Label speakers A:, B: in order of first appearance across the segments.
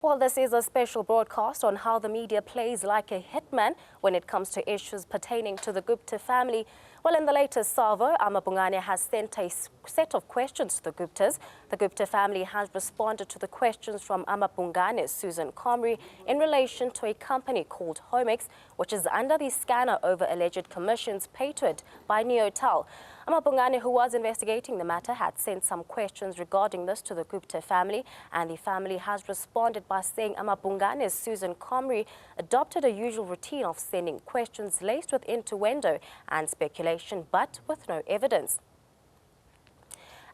A: Well, this is a special broadcast on how the media plays like a hitman when it comes to issues pertaining to the Gupta family. Well, in the latest salvo, Amabungane has sent a set of questions to the Guptas. The Gupta family has responded to the questions from Amabungane's Susan Comrie in relation to a company called Homex, which is under the scanner over alleged commissions paid to it by Neotel. Amabungane, who was investigating the matter, had sent some questions regarding this to the Gupta family, and the family has responded by saying Amabungane's Susan Comrie adopted a usual routine of sending questions laced with innuendo and speculation, but with no evidence.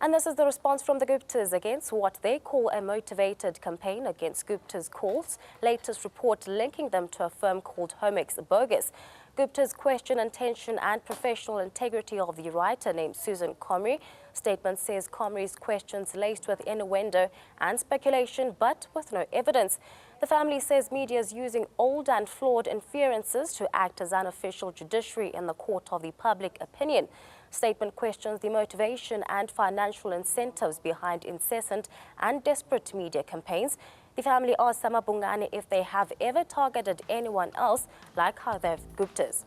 A: And this is the response from the Guptas against what they call a motivated campaign against Gupta's calls. Latest report linking them to a firm called Homex bogus. Gupta's question intention and professional integrity of the writer named Susan Comrie. Statement says Comrie's questions laced with innuendo and speculation, but with no evidence. The family says media is using old and flawed inferences to act as unofficial judiciary in the court of the public opinion. Statement questions the motivation and financial incentives behind incessant and desperate media campaigns. The family asked Amabungane if they have ever targeted anyone else like how they've Guptas.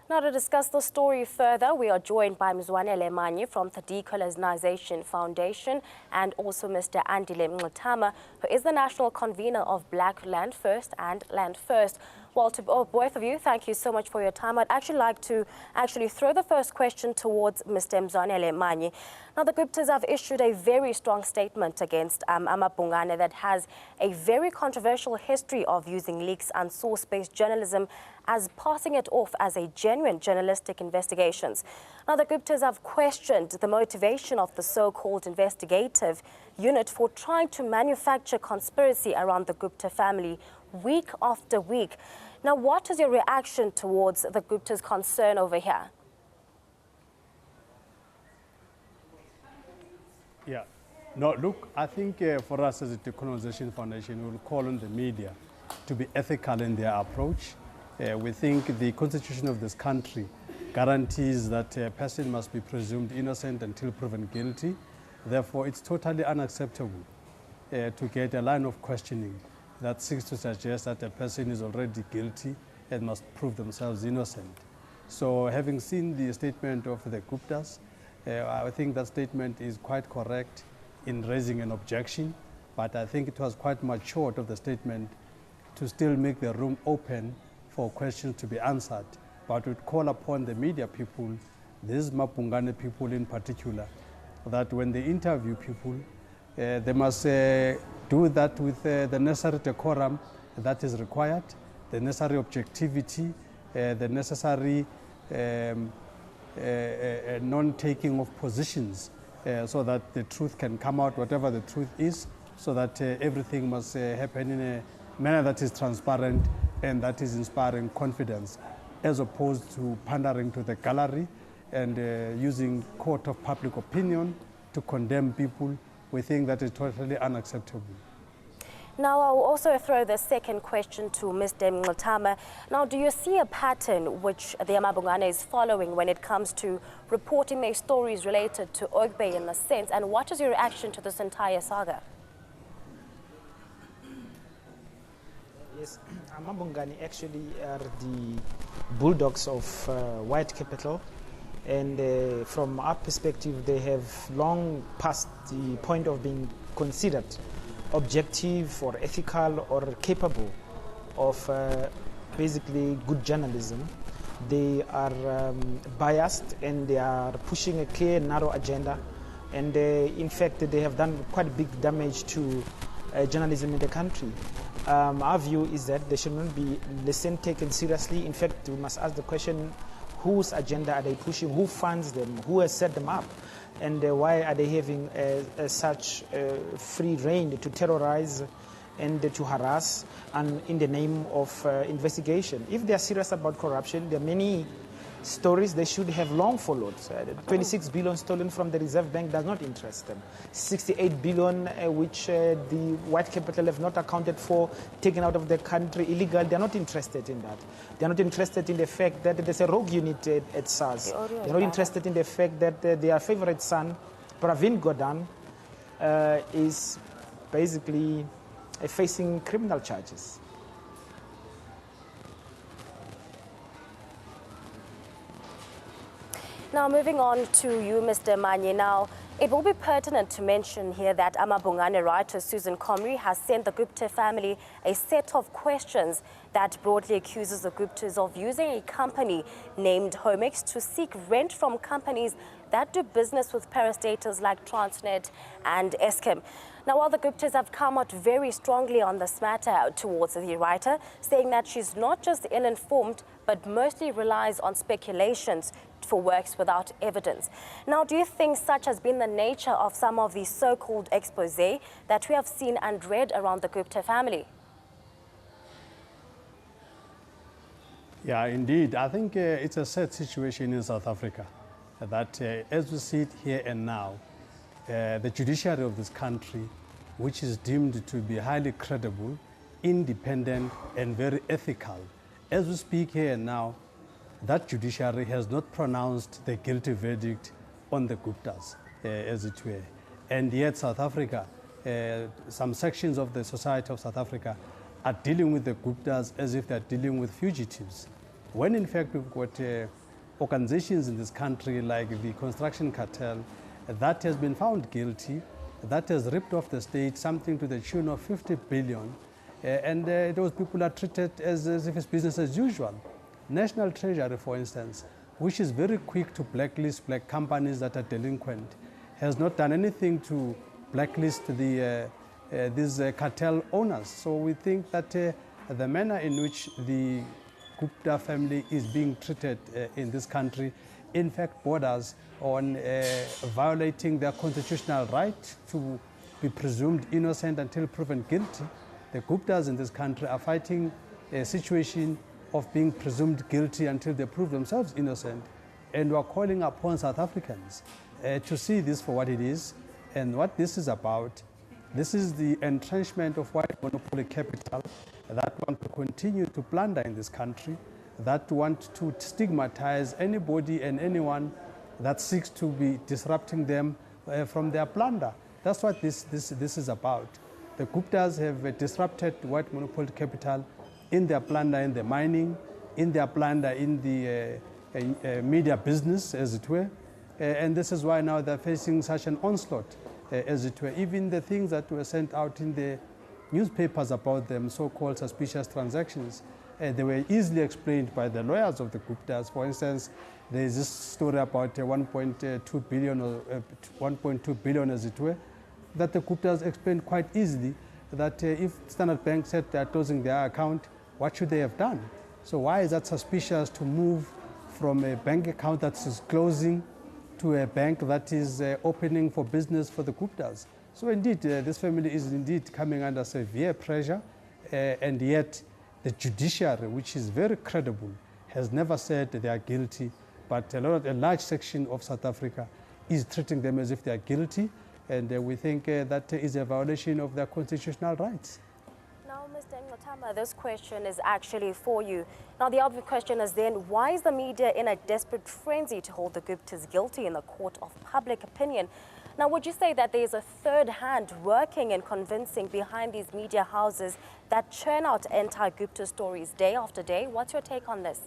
A: Now, to discuss the story further, we are joined by Mzwanele Manyi from the Decolonization Foundation and also Mr. Andile Mngxitama, who is the national convener of Black Land First and Land First. Well, to both of you, thank you so much for your time. I'd actually like to throw the first question towards Mr. Mzwanele Manyi. Now, the Guptas have issued a very strong statement against Amabungane that has a very controversial history of using leaks and source-based journalism as passing it off as a genuine journalistic investigations. Now, the Guptas have questioned the motivation of the so-called investigative unit for trying to manufacture conspiracy around the Gupta family week after week. Now, what is your reaction towards the Gupta's concern over here?
B: Yeah. No, look, I think for us as a Decolonization Foundation, we'll call on the media to be ethical in their approach. We think the constitution of this country guarantees that a person must be presumed innocent until proven guilty. Therefore, it's totally unacceptable to get a line of questioning that seeks to suggest that a person is already guilty and must prove themselves innocent. So having seen the statement of the Guptas, I think that statement is quite correct in raising an objection, but I think it was quite mature of the statement to still make the room open for questions to be answered. But would call upon the media people, these Mabungane people in particular, that when they interview people, they must do that with the necessary decorum that is required, the necessary objectivity, the necessary non-taking of positions, so that the truth can come out, whatever the truth is, so that everything must happen in a manner that is transparent and that is inspiring confidence, as opposed to pandering to the gallery and using court of public opinion to condemn people. We think that is totally unacceptable.
A: Now, I'll also throw the second question to Mr. Mngxitama. Now, do you see a pattern which the Amabungane is following when it comes to reporting their stories related to Ogbe in a sense, and what is your reaction to this entire saga?
C: Yes, Amabungane actually are the bulldogs of white capital, and from our perspective, they have long passed the point of being considered objective or ethical or capable of basically good journalism. They are biased and they are pushing a clear, narrow agenda, and in fact, they have done quite big damage to journalism in the country. Our view is that they should not be taken seriously. In fact, we must ask the question, whose agenda are they pushing, who funds them, who has set them up, and why are they having such free reign to terrorize and to harass and in the name of investigation. If they are serious about corruption, there are many stories they should have long followed. 26 billion stolen from the Reserve Bank does not interest them. 68 billion which the white capital have not accounted for, taken out of the country illegal, they are not interested in that. They are not interested in the fact that there's a rogue unit at SARS. They are not interested in the fact that their favorite son, Pravin Gordhan, is basically facing criminal charges.
A: Now, moving on to you, Mr. Manye. Now, it will be pertinent to mention here that Amabungane writer Susan Comrie has sent the Gupta family a set of questions that broadly accuses the Guptas of using a company named Homex to seek rent from companies that do business with parastatals like Transnet and Eskom. Now, while the Guptas have come out very strongly on this matter towards the writer, saying that she's not just ill-informed, but mostly relies on speculations for works without evidence. Now, do you think such has been the nature of some of the so-called exposé that we have seen and read around the Gupta family?
B: Yeah, indeed. I think it's a sad situation in South Africa that as we see it here and now, the judiciary of this country, which is deemed to be highly credible, independent and very ethical, as we speak here and now, that judiciary has not pronounced the guilty verdict on the Guptas, as it were. And yet South Africa, some sections of the society of South Africa are dealing with the Guptas as if they're dealing with fugitives. When in fact we've got organizations in this country like the construction cartel that has been found guilty, that has ripped off the state something to the tune of 50 billion, and those people are treated as if it's business as usual. National Treasury, for instance, which is very quick to blacklist black companies that are delinquent, has not done anything to blacklist these cartel owners. So we think that the manner in which the Gupta family is being treated in this country, in fact, borders on violating their constitutional right to be presumed innocent until proven guilty. The Guptas in this country are fighting a situation of being presumed guilty until they prove themselves innocent. And we're calling upon South Africans to see this for what it is and what this is about. This is the entrenchment of white monopoly capital that want to continue to plunder in this country, that want to stigmatize anybody and anyone that seeks to be disrupting them from their plunder. That's what this is about. The Guptas have disrupted white monopoly capital in their plunder in the mining, in their plunder in the media business, as it were. And this is why now they're facing such an onslaught, as it were. Even the things that were sent out in the newspapers about them, so-called suspicious transactions, they were easily explained by the lawyers of the Guptas. For instance, there is this story about 1.2 billion, or 1.2 billion, as it were, that the Guptas explained quite easily that if Standard Bank said they are closing their account, what should they have done? So why is that suspicious to move from a bank account that is closing to a bank that is opening for business for the Guptas? So indeed, this family is indeed coming under severe pressure, and yet the judiciary, which is very credible, has never said they are guilty, but a large section of South Africa is treating them as if they are guilty, and we think that is a violation of their constitutional rights.
A: Now, Mr. Ngotama, this question is actually for you. Now, the obvious question is then, why is the media in a desperate frenzy to hold the Guptas guilty in the court of public opinion? Now, would you say that there is a third hand working and convincing behind these media houses that churn out anti-Gupta stories day after day? What's your take on this?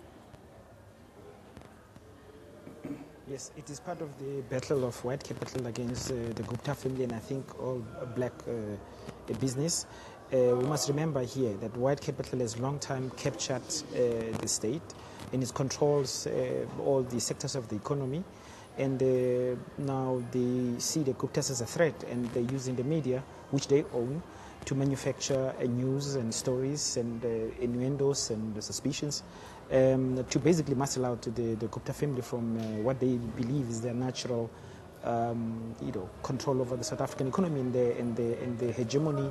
C: Yes, it is part of the battle of white capital against the Gupta family and I think all black business. We must remember here that white capital has long time captured the state and it controls all the sectors of the economy. And now they see the Guptas as a threat and they're using the media, which they own, to manufacture news and stories and innuendos and suspicions to basically muscle out the Gupta family from what they believe is their natural control over the South African economy and the hegemony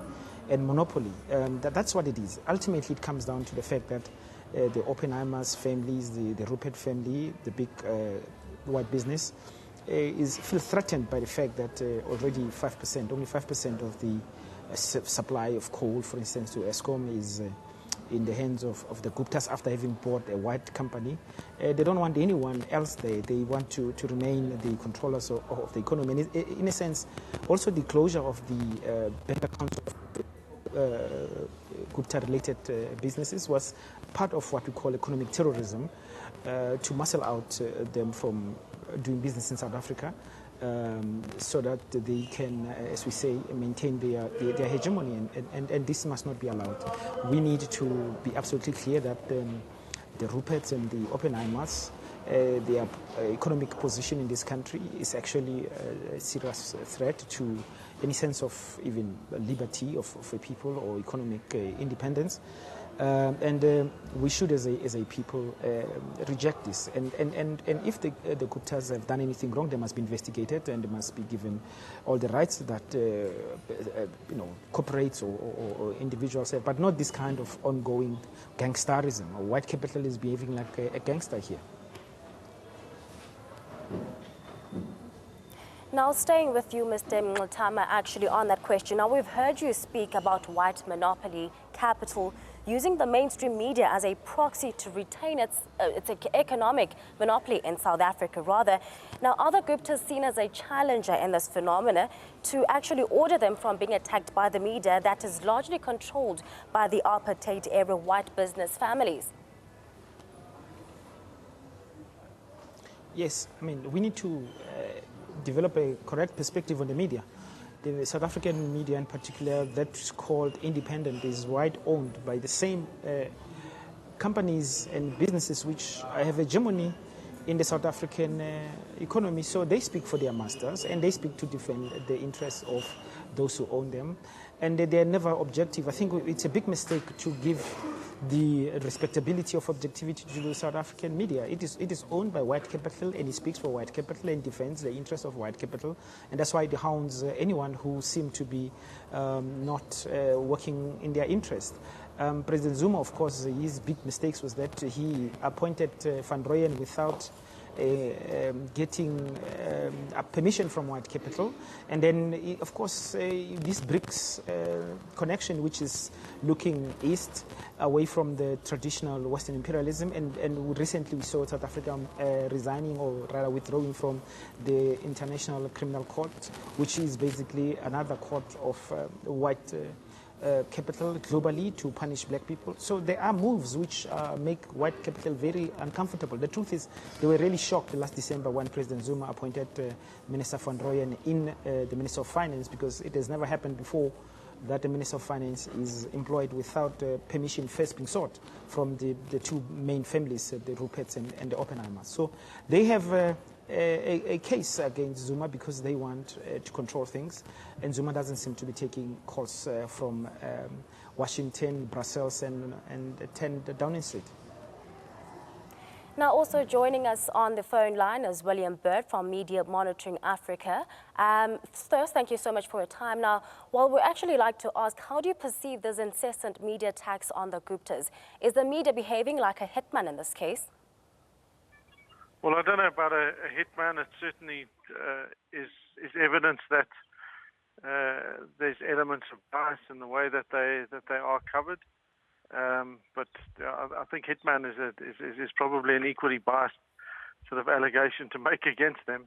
C: and monopoly. That's what it is. Ultimately, it comes down to the fact that the Oppenheimer's families, the Rupert family, the big white business, feels threatened by the fact that already 5%, only 5% of the supply of coal, for instance, to Eskom is in the hands of the Guptas after having bought a white company. They don't want anyone else there. They want to remain the controllers of the economy. And in a sense, also the closure of the bank accounts of Gupta-related businesses was part of what we call economic terrorism, to muscle out them from doing business in South Africa, so that they can, as we say, maintain their hegemony, and this must not be allowed. We need to be absolutely clear that the Ruperts and the Oppenheimers, their economic position in this country is actually a serious threat to any sense of even liberty of a people or economic independence. And we should, as a people, reject this. And if the Guptas have done anything wrong, they must be investigated and they must be given all the rights that corporates or individuals have, but not this kind of ongoing gangsterism. Or white capital is behaving like a gangster here.
A: Now, staying with you, Mr. Mngxitama, actually on that question. Now, we've heard you speak about white monopoly capital using the mainstream media as a proxy to retain its economic monopoly in South Africa, rather. Now, are the Guptas seen as a challenger in this phenomena to actually order them from being attacked by the media that is largely controlled by the apartheid-era white business families?
C: Yes, I mean, we need to develop a correct perspective on the media. The South African media in particular, that's called independent, is wide owned by the same companies and businesses which have hegemony in the South African economy. So they speak for their masters and they speak to defend the interests of those who own them. And they're never objective. I think it's a big mistake to give the respectability of objectivity to the South African media. It is owned by white capital, and it speaks for white capital and defends the interests of white capital. And that's why it hounds anyone who seem to be not working in their interest. President Zuma, of course, his big mistakes was that he appointed Van Rooyen without getting permission from white capital. And then, of course, this BRICS connection, which is looking east, away from the traditional Western imperialism. And recently we saw South Africa resigning, or rather withdrawing from the International Criminal Court, which is basically another court of white capital globally to punish black people. So there are moves which make white capital very uncomfortable. The truth is, they were really shocked last December when President Zuma appointed Minister Van Rooyen in the Minister of Finance, because it has never happened before that the Minister of Finance is employed without permission first being sought from the two main families, the Ruperts and the Oppenheimers. So they have a case against Zuma because they want to control things, and Zuma doesn't seem to be taking calls from Washington, Brussels, and 10 Downing Street.
A: Now, also joining us on the phone line is William Bird from Media Monitoring Africa. First, thank you so much for your time. Now, well, we'd actually like to ask, how do you perceive this incessant media attacks on the Guptas? Is the media behaving like a hitman in this case?
D: Well, I don't know about a hitman. It certainly is evidence that there's elements of bias in the way that they are covered. But I think hitman is probably an equally biased sort of allegation to make against them,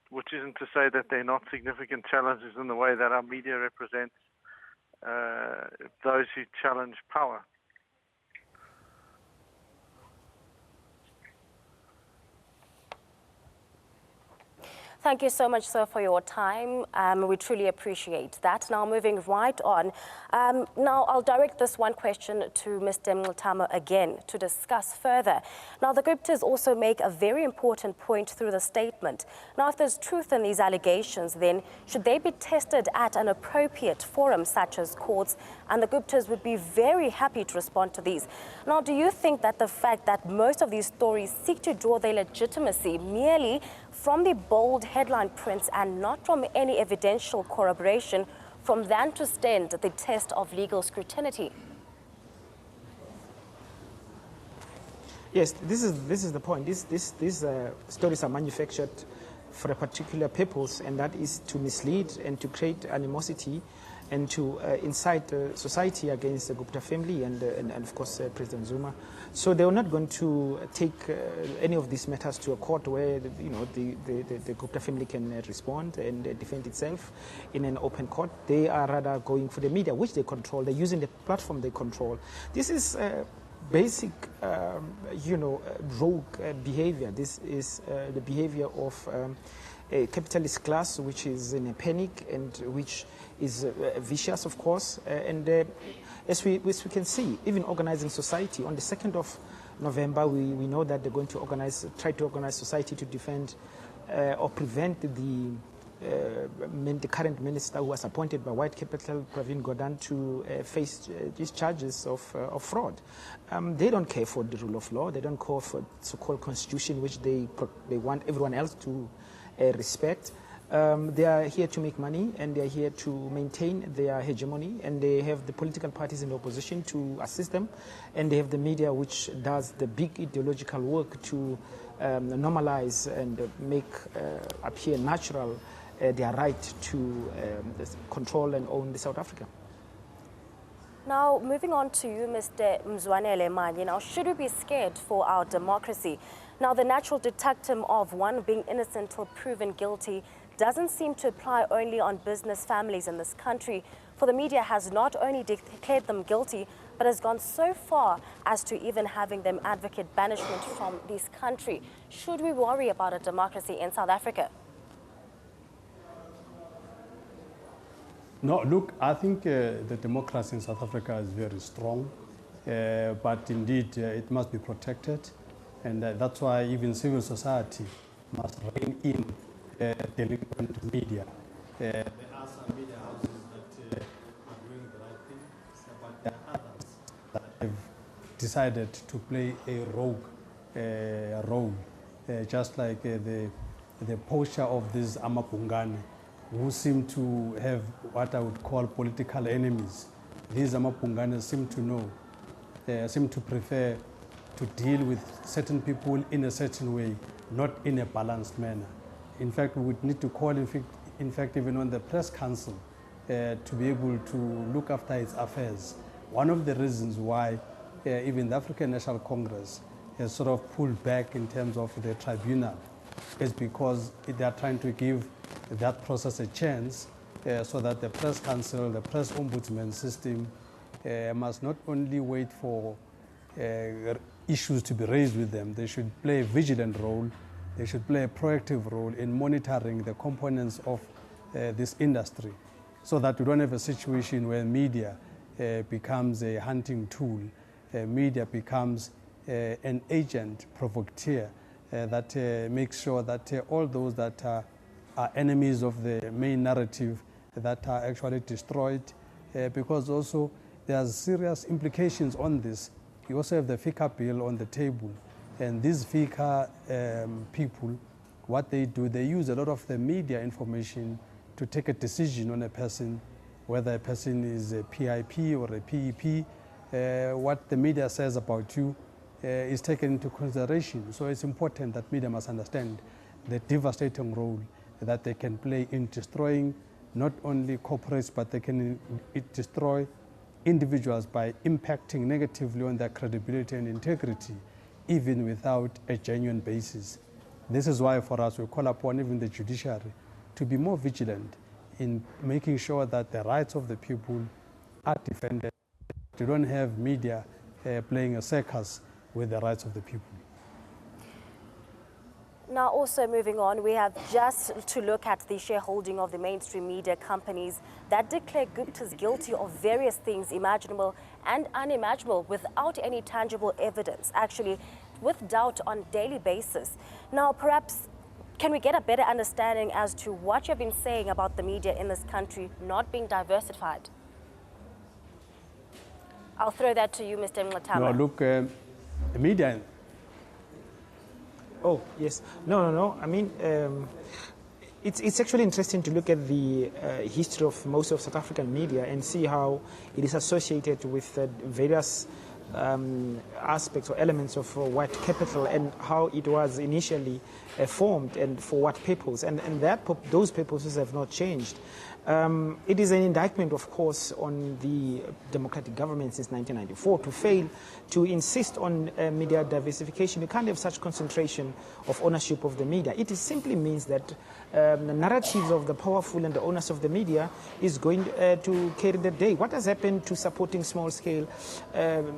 D: which isn't to say that they're not significant challenges in the way that our media represents those who challenge power.
A: Thank you so much, sir, for your time. We truly appreciate that. Now, moving right on. Now, I'll direct this one question to Mr. Mngxitama again to discuss further. Now, the Guptas also make a very important point through the statement. Now, if there's truth in these allegations, then should they be tested at an appropriate forum, such as courts? And the Guptas would be very happy to respond to these. Now, do you think that the fact that most of these stories seek to draw their legitimacy merely from the bold headline prints and not from any evidential corroboration from then to stand the test of legal scrutiny?
C: Yes, this is the point. These stories are manufactured for a particular purpose, and that is to mislead and to create animosity and to incite society against the Gupta family and of course President Zuma. So they were not going to take any of these matters to a court where the Gupta family can respond and defend itself in an open court. They are rather going for the media, which they control. They're using the platform they control. This is basic, rogue behavior. This is the behavior of a capitalist class which is in a panic and which is vicious, of course. As we can see, even organizing society, on the 2nd of November, we know that they're going to try to organize society to defend or prevent the current minister who was appointed by White Capital, Pravin Gordhan, to face these charges of fraud. They don't care for the rule of law. They don't care for so-called constitution, which they want everyone else to respect. They are here to make money, and they are here to maintain their hegemony, and they have the political parties in the opposition to assist them, and they have the media which does the big ideological work to normalize and make appear natural their right to control and own the South Africa.
A: Now, moving on to you, Mr. Mzwanele Manyi. Now, should we be scared for our democracy? Now, the natural dictum of one being innocent till proven guilty doesn't seem to apply only on business families in this country, for the media has not only declared them guilty, but has gone so far as to even having them advocate banishment from this country. Should we worry about a democracy in South Africa?
B: No, look, I think the democracy in South Africa is very strong, but indeed it must be protected, and that's why even civil society must rein in delinquent media. There are some media houses that are doing the right thing, but there are others that have decided to play a rogue role, just like the posture of these Amapungane, who seem to have what I would call political enemies. These Amapungane seem to prefer to deal with certain people in a certain way, not in a balanced manner. In fact, we would need to call, in fact, even on the press council to be able to look after its affairs. One of the reasons why even the African National Congress has sort of pulled back in terms of the tribunal is because they are trying to give that process a chance so that the press council, the press ombudsman system must not only wait for issues to be raised with them, they should play a vigilant role, they should play a proactive role in monitoring the components of this industry so that we don't have a situation where media becomes a hunting tool, media becomes an agent provocateur that makes sure that all those that are enemies of the main narrative that are actually destroyed, because also there's serious implications on this. You also have the FICA bill on the table, and these FICA people, what they do, they use a lot of the media information to take a decision on a person, whether a person is a PIP or a PEP. What the media says about you is taken into consideration. So it's important that media must understand the devastating role that they can play in destroying not only corporates, but they can destroy individuals by impacting negatively on their credibility and integrity, even without a genuine basis. This is why for us we call upon even the judiciary to be more vigilant in making sure that the rights of the people are defended. You don't have media playing a circus with the rights of the people.
A: Now, also moving on, we have just to look at the shareholding of the mainstream media companies that declare Guptas guilty of various things imaginable and unimaginable without any tangible evidence, actually with doubt on daily basis. Now, perhaps, can we get a better understanding as to what you've been saying about the media in this country not being diversified? I'll throw that to you, Mr. Mlatama.
B: No, look, the media...
C: Oh, yes. No. I mean, It's actually interesting to look at the history of most of South African media and see how it is associated with various aspects or elements of white capital and how it was initially formed and for what purpose. And those purposes have not changed. It is an indictment, of course, on the democratic government since 1994 to fail to insist on media diversification. You can't have such concentration of ownership of the media. It simply means that the narratives of the powerful and the owners of the media is going to carry the day. What has happened to supporting small-scale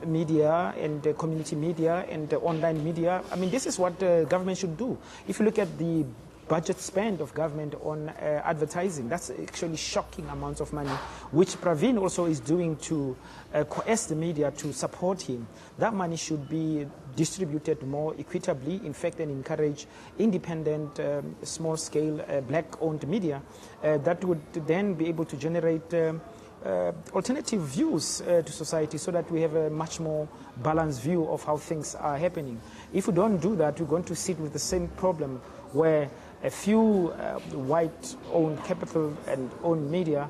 C: media and community media and online media? I mean, this is what the government should do. If you look at the budget spend of government on advertising, that's actually shocking amounts of money, which Pravin also is doing to coerce the media to support him. That money should be distributed more equitably, in fact, and encourage independent, small-scale, black-owned media that would then be able to generate alternative views to society so that we have a much more balanced view of how things are happening. If we don't do that, we're going to sit with the same problem where a few white-owned capital and owned media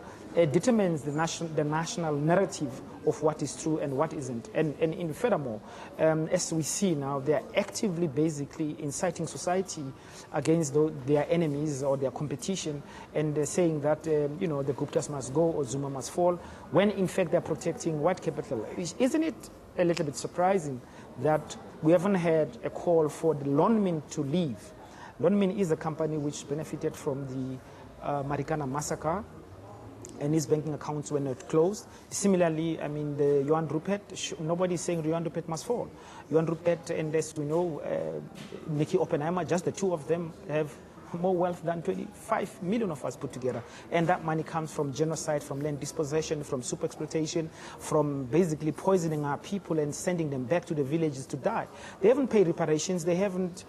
C: determines the national narrative of what is true and what isn't. And furthermore, as we see now, they are actively basically inciting society against their enemies or their competition, and saying that, you know, the Guptas must go or Zuma must fall, when in fact they're protecting white capital. Isn't it a little bit surprising that we haven't had a call for the Lonmin to leave? Lonmin is a company which benefited from the Marikana massacre, and his banking accounts were not closed. Similarly, I mean, the Johan Rupert, nobody is saying Johan Rupert must fall. Johan Rupert and, as we know, Nicky Oppenheimer, just the two of them have more wealth than 25 million of us put together. And that money comes from genocide, from land dispossession, from super exploitation, from basically poisoning our people and sending them back to the villages to die. They haven't paid reparations. They haven't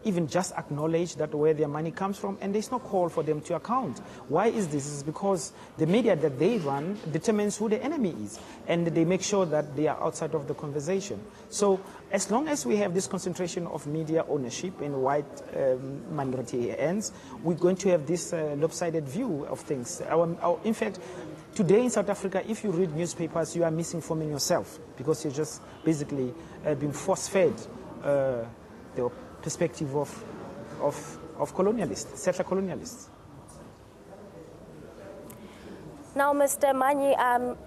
C: even just acknowledged that where their money comes from, and there's no call for them to account. Why is this? It's because the media that they run determines who the enemy is, and they make sure that they are outside of the conversation. So as long as we have this concentration of media ownership in white minority hands, we're going to have this lopsided view of things. In fact, today in South Africa, if you read newspapers, you are misinforming yourself because you're just basically being force-fed the perspective of colonialists, settler colonialists.
A: Now, Mr. Manyi,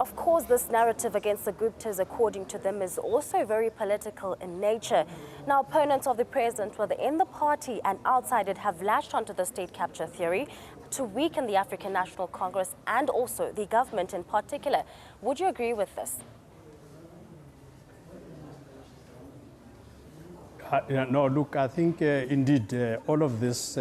A: of course, this narrative against the Guptas, according to them, is also very political in nature. Now, opponents of the president, whether in the party and outside it, have latched onto the state capture theory to weaken the African National Congress and also the government in particular. Would you agree with this?
B: No, look, I think indeed all of this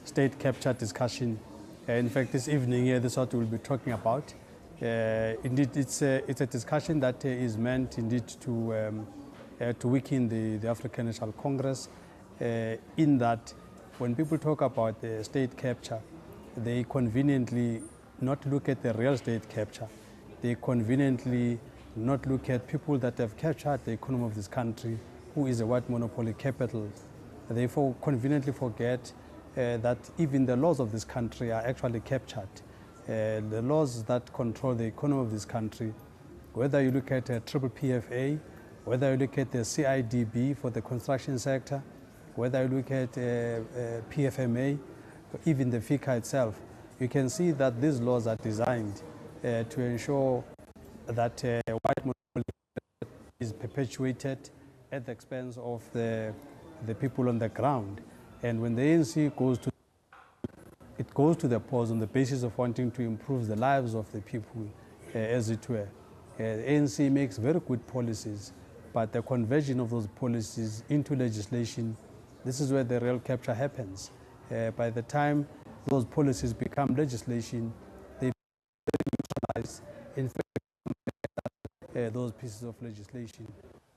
B: state capture discussion, in fact, this evening here, this is what we'll be talking about. Indeed, it's a discussion that is meant indeed to weaken the African National Congress, in that when people talk about the state capture, they conveniently not look at the real state capture. They conveniently not look at people that have captured the economy of this country, who is a white monopoly capital. They conveniently forget that even the laws of this country are actually captured. The laws that control the economy of this country, whether you look at triple PFA, whether you look at the CIDB for the construction sector, whether you look at PFMA, even the FICA itself, you can see that these laws are designed to ensure that white monopoly is perpetuated at the expense of the people on the ground. And when the ANC goes to the polls on the basis of wanting to improve the lives of the people, as it were, the ANC makes very good policies, but the conversion of those policies into legislation, this is where the real capture happens. By the time those policies become legislation, they neutralize, in fact, those pieces of legislation.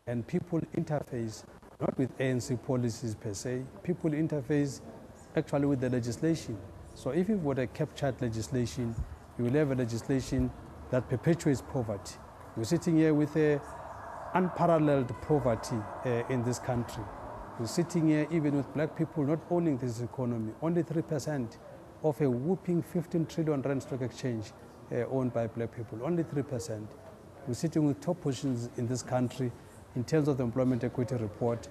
B: And people interface not with ANC policies per se, people interface actually with the legislation. So if you've got a captured legislation, you will have a legislation that perpetuates poverty. We're sitting here with a unparalleled poverty in this country. We're sitting here even with black people not owning this economy. Only 3% of a whooping 15 trillion rand stock exchange owned by black people. Only 3%. We're sitting with top positions in this country in terms of the employment equity report,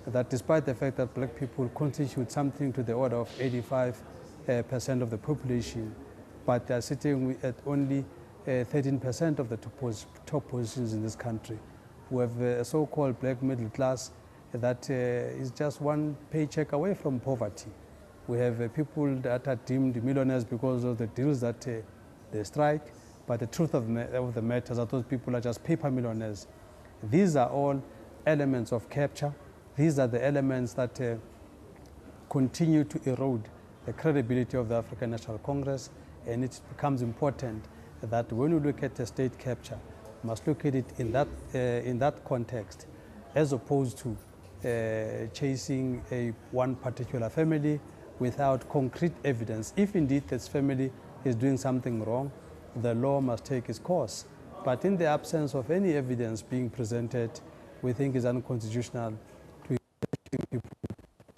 B: that despite the fact that black people constitute something to the order of 85% of the population, but they're sitting at only 13% of the top positions in this country. We have a so-called black middle class that is just one paycheck away from poverty. We have people that are deemed millionaires because of the deals that they strike, but the truth of the matter is that those people are just paper millionaires. These are all elements of capture. These are the elements that continue to erode the credibility of the African National Congress, and it becomes important that when we look at the state capture, we must look at it in that context, as opposed to chasing one particular family without concrete evidence. If indeed this family is doing something wrong, the law must take its course. But in the absence of any evidence being presented, we think it's unconstitutional to people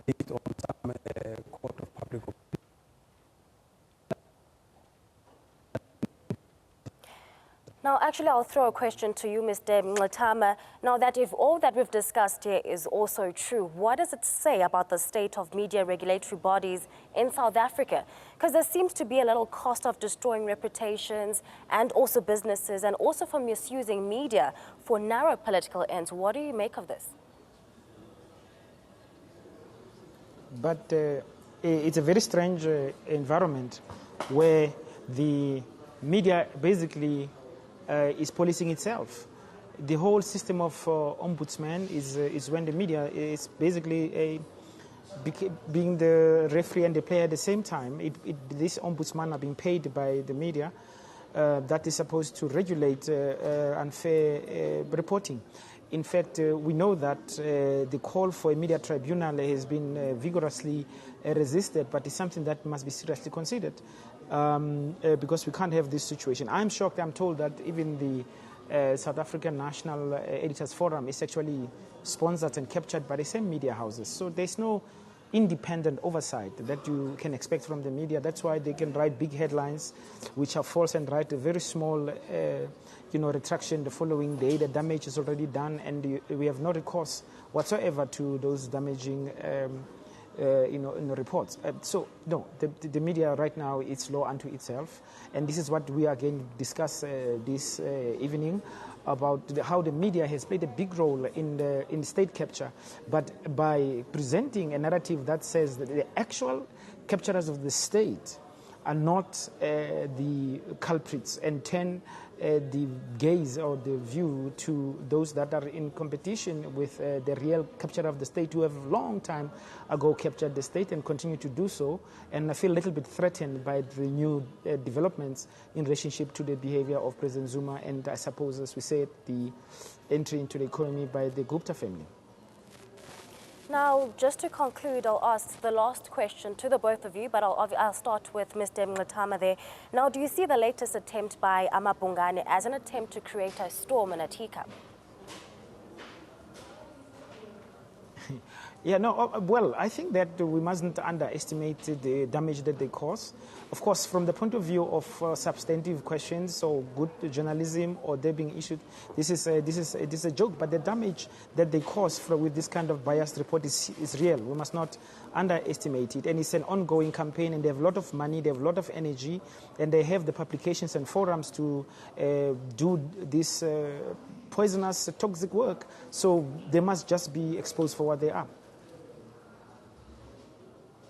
B: based on some court of public opinion.
A: Now, actually, I'll throw a question to you, Mr. Mngxitama. Now that if all that we've discussed here is also true, what does it say about the state of media regulatory bodies in South Africa? Because there seems to be a little cost of destroying reputations and also businesses, and also for misusing media for narrow political ends. What do you make of this?
C: But it's a very strange environment where the media basically is policing itself. The whole system of ombudsman is when the media is basically being the referee and the player at the same time. These ombudsmen are being paid by the media that is supposed to regulate unfair reporting. In fact, we know that the call for a media tribunal has been vigorously resisted, but it's something that must be seriously considered because we can't have this situation. I'm shocked, I'm told that even the South African National Editors Forum is actually sponsored and captured by the same media houses. So there's no independent oversight that you can expect from the media. That's why they can write big headlines which are false and write a very small retraction the following day. The damage is already done, and we have no recourse whatsoever to those damaging in the reports. So no, the media right now is law unto itself, and this is what we are going to discuss this evening, about how the media has played a big role in state capture, but by presenting a narrative that says that the actual capturers of the state are not the culprits, and turn the gaze or the view to those that are in competition with the real capturer of the state, who have a long time ago captured the state and continue to do so. And I feel a little bit threatened by the new developments in relationship to the behavior of President Zuma, and I suppose, as we said, the entry into the economy by the Gupta family.
A: Now, just to conclude, I'll ask the last question to the both of you, but I'll start with Mr. Mngxitama there. Now, do you see the latest attempt by amaBhungane as an attempt to create a storm in a teacup?
C: Yeah, no, well, I think that we mustn't underestimate the damage that they cause. Of course, from the point of view of substantive questions or good journalism, or they being issued, this is a joke. But the damage that they cause with this kind of biased report is real. We must not underestimate it. And it's an ongoing campaign, and they have a lot of money, they have a lot of energy, and they have the publications and forums to do this poisonous, toxic work. So they must just be exposed for what they are.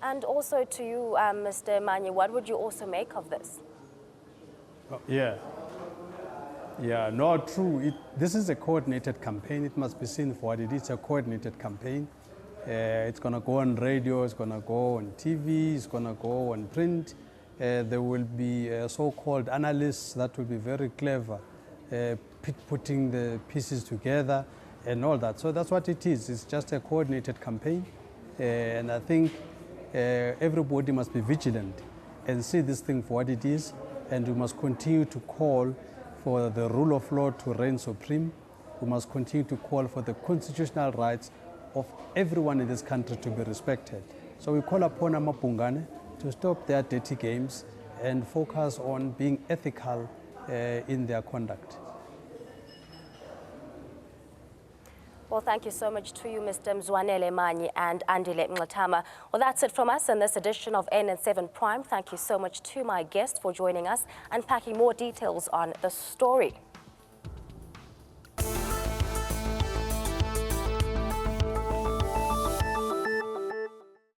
A: And also to you, Mr. Manye, what would you also make of this?
B: Yeah, no, true. This is a coordinated campaign. It must be seen for what it is, a coordinated campaign. It's going to go on radio, it's going to go on TV, it's going to go on print. There will be so-called analysts that will be very clever, putting the pieces together and all that. So that's what it is. It's just a coordinated campaign. And I think everybody must be vigilant and see this thing for what it is, and we must continue to call for the rule of law to reign supreme. We must continue to call for the constitutional rights of everyone in this country to be respected. So we call upon Amapungane to stop their dirty games and focus on being ethical in their conduct.
A: Well, thank you so much to you, Mr. Mzwanele Manyi and Andile Mnxatama. Well, that's it from us in this edition of NN7 Prime. Thank you so much to my guests for joining us and packing more details on the story.